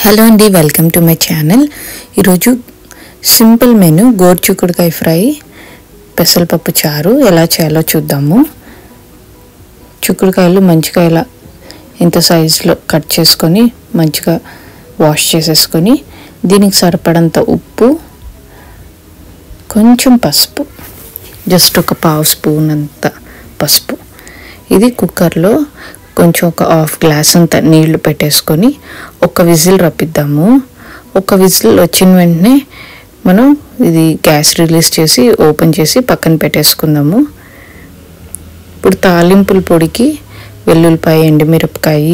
Hello అండి, welcome to my channel. ఈరోజు simple menu గోరుచిక్కుడుకాయ fry, పెసరపప్పు చారు ఎలా చేయాలో చూద్దాము. చిక్కుడుకాయలు మంచిగా ఇలా ఇంత సైజులో కట్ చేసుకొని మంచిగా వాష్ చేసేసుకొని దీనికి సరిపడంత ఉప్పు, కొంచెం పసుపు, జస్ట్ ఒక 1/2 స్పూన్ అంత పసుపు. ఇది కుక్కర్లో కొంచెం ఒక 1/2 గ్లాస్ అంత నీళ్లు పెట్టేసుకొని ఒక విజిల్ రప్పిద్దాము. ఒక విజిల్ వచ్చిన వెంటనే మనం ఇది గ్యాస్ రిలీజ్ చేసి ఓపెన్ చేసి పక్కన పెట్టేసుకుందాము. ఇప్పుడు తాలింపుల పొడికి వెల్లుల్లిపాయ, ఎండుమిరపకాయ,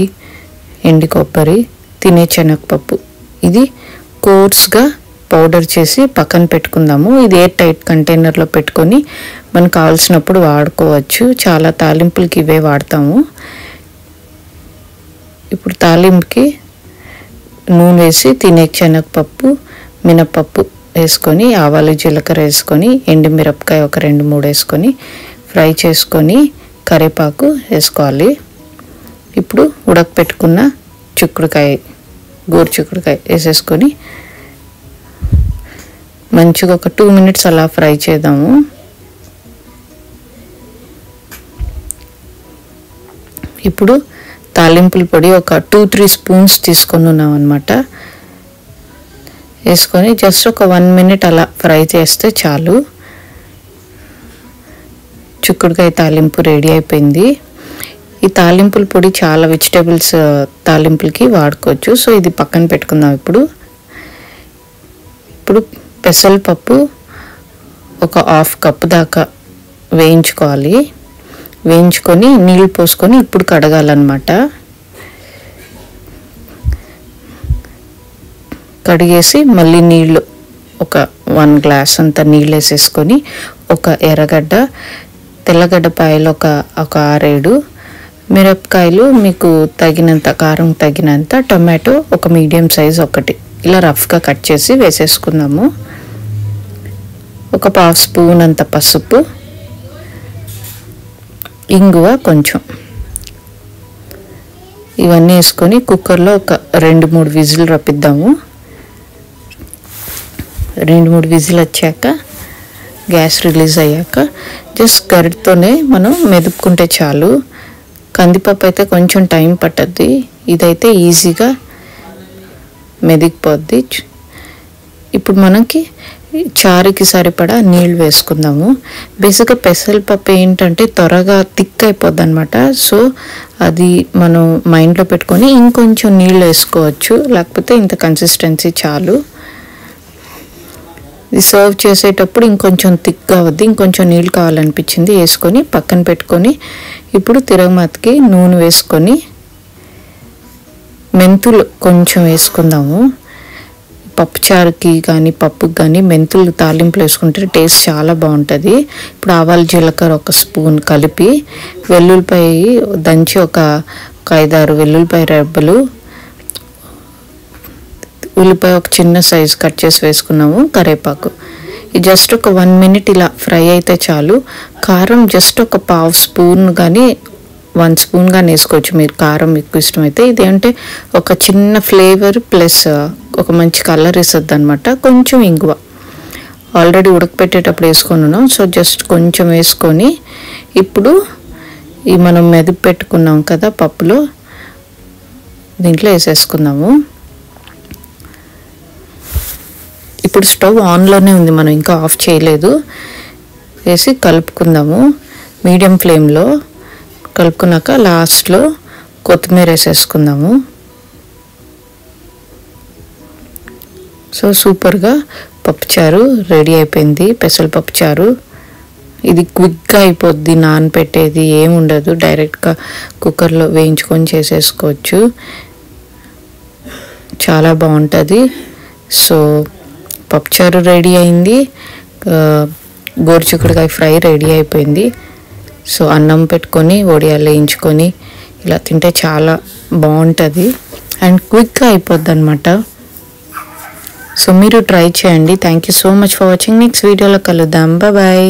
ఎండు కొబ్బరి, తినే శనగపప్పు ఇది కోర్స్గా పౌడర్ చేసి పక్కన పెట్టుకుందాము. ఇది ఎయిర్ టైట్ కంటైనర్లో పెట్టుకొని మనకు కావాల్సినప్పుడు వాడుకోవచ్చు. చాలా తాలింపులకి ఇవే వాడతాము. ఇప్పుడు తాలింపుకి నూనె వేసి తినే శనగపప్పు, మినపప్పు వేసుకొని, ఆవాలు, జీలకర్ర వేసుకొని, ఎండుమిరపకాయ ఒక 2-3 వేసుకొని ఫ్రై చేసుకొని కరివేపాకు వేసుకోవాలి. ఇప్పుడు ఉడకపెట్టుకున్న చిక్కుడుకాయ, గోరుచిక్కుడుకాయ వేసేసుకొని మంచిగా ఒక 2 మినిట్స్ అలా ఫ్రై చేద్దాము. ఇప్పుడు తాలింపుల పొడి ఒక 2-3 స్పూన్స్ తీసుకొని ఉన్నాం అన్నమాట. వేసుకొని జస్ట్ ఒక 1 మినిట్ అలా ఫ్రై చేస్తే చాలు. చిక్కుడుకాయ తాలింపు రెడీ అయిపోయింది. ఈ తాలింపుల పొడి చాలా వెజిటేబుల్స్ తాలింపులకి వాడుకోవచ్చు. సో ఇది పక్కన పెట్టుకుందాం. ఇప్పుడు పెసరపప్పు ఒక 1/2 కప్పు దాకా వేయించుకోవాలి. వేయించుకొని నీళ్ళు పోసుకొని ఇప్పుడు కడగాలన్నమాట. కడిగేసి మళ్ళీ నీళ్ళు ఒక 1 గ్లాస్ అంత నీళ్ళు వేసేసుకొని ఒక ఎర్రగడ్డ, తెల్లగడ్డపాయలు ఒక 6-7, మిరపకాయలు మీకు తగినంత, కారం తగినంత, టొమాటో ఒక మీడియం సైజ్ ఒకటి ఇలా రఫ్గా కట్ చేసి వేసేసుకుందాము. ఒక 1/2 స్పూన్ అంత పసుపు, ఇంగువ కొంచెం, ఇవన్నీ వేసుకొని కుక్కర్లో ఒక 2-3 విజిల్ రప్పిద్దాము. 2-3 విజిల్ వచ్చాక గ్యాస్ రిలీజ్ అయ్యాక జస్ట్ గరిటతోనే మనం మెదుపుకుంటే చాలు. కందిపప్పు అయితే కొంచెం టైం పట్టద్ది, ఇదైతే ఈజీగా మెదిగిపోద్ది. ఇప్పుడు మనకి చారుకి సరిపడా నీళ్ళు వేసుకుందాము. బేసిక్గా పెసరపప్పు ఏంటంటే త్వరగా థిక్ అయిపోద్ది అనమాట. సో అది మనం మైండ్లో పెట్టుకొని ఇంకొంచెం నీళ్ళు వేసుకోవచ్చు, లేకపోతే ఇంత కన్సిస్టెన్సీ చాలు. ఇది సర్వ్ చేసేటప్పుడు ఇంకొంచెం థిక్గా అవుద్ది, ఇంకొంచెం నీళ్ళు కావాలనిపించింది వేసుకొని పక్కన పెట్టుకొని ఇప్పుడు తిరగమాతకి నూనె వేసుకొని మెంతులు కొంచెం వేసుకుందాము. పప్పుచారుకి కానీ పప్పుకి కానీ మెంతులు తాలింపులు వేసుకుంటే టేస్ట్ చాలా బాగుంటుంది. ఇప్పుడు ఆవాలు, జీలకర్ర ఒక స్పూన్ కలిపి, వెల్లుల్లిపాయ దంచి ఒక 5-6 వెల్లుల్లిపాయ రెబ్బలు, ఉల్లిపాయ ఒక చిన్న సైజు కట్ చేసి వేసుకున్నాము, కరివేపాకు. ఇది జస్ట్ ఒక 1 మినిట్ ఇలా ఫ్రై అయితే చాలు. కారం జస్ట్ ఒక 1/2 స్పూన్ కానీ 1 స్పూన్ కానీ వేసుకోవచ్చు మీరు, కారం ఎక్కువ ఇష్టమైతే. ఇదేంటే ఒక చిన్న ఫ్లేవర్ ప్లస్ ఒక మంచి కలర్ ఇస్తుంది అనమాట. కొంచెం ఇంగువ ఆల్రెడీ ఉడకపెట్టేటప్పుడు వేసుకొని ఉన్నాం, సో జస్ట్ కొంచెం వేసుకొని ఇప్పుడు ఈ మనం మెదిపి పెట్టుకున్నాం కదా పప్పులో, దీంట్లో వేసేసుకుందాము. ఇప్పుడు స్టవ్ ఆన్లోనే ఉంది, మనం ఇంకా ఆఫ్ చేయలేదు. వేసి కలుపుకుందాము మీడియం ఫ్లేమ్లో. కలుపుకున్నాక లాస్ట్లో కొత్తిమీర వేసేసుకుందాము. సో సూపర్గా పప్పుచారు రెడీ అయిపోయింది. పెసరపప్పు చారు ఇది క్విక్గా అయిపోద్ది, నానపెట్టేది ఏమి ఉండదు, డైరెక్ట్గా కుక్కర్లో వేయించుకొని చేసేసుకోవచ్చు, చాలా బాగుంటుంది. సో పప్పుచారు రెడీ అయింది, గోరుచిక్కుడుకాయ ఫ్రై రెడీ అయిపోయింది. సో అన్నం పెట్టుకొని వడియాలు వేయించుకొని ఇలా తింటే చాలా బాగుంటుంది అండ్ క్విక్గా అయిపోద్ది అనమాట. సో మీరు ట్రై చేయండి. Thank you so much for watching. Next వీడియోలో కలుద్దాం. బాయ్.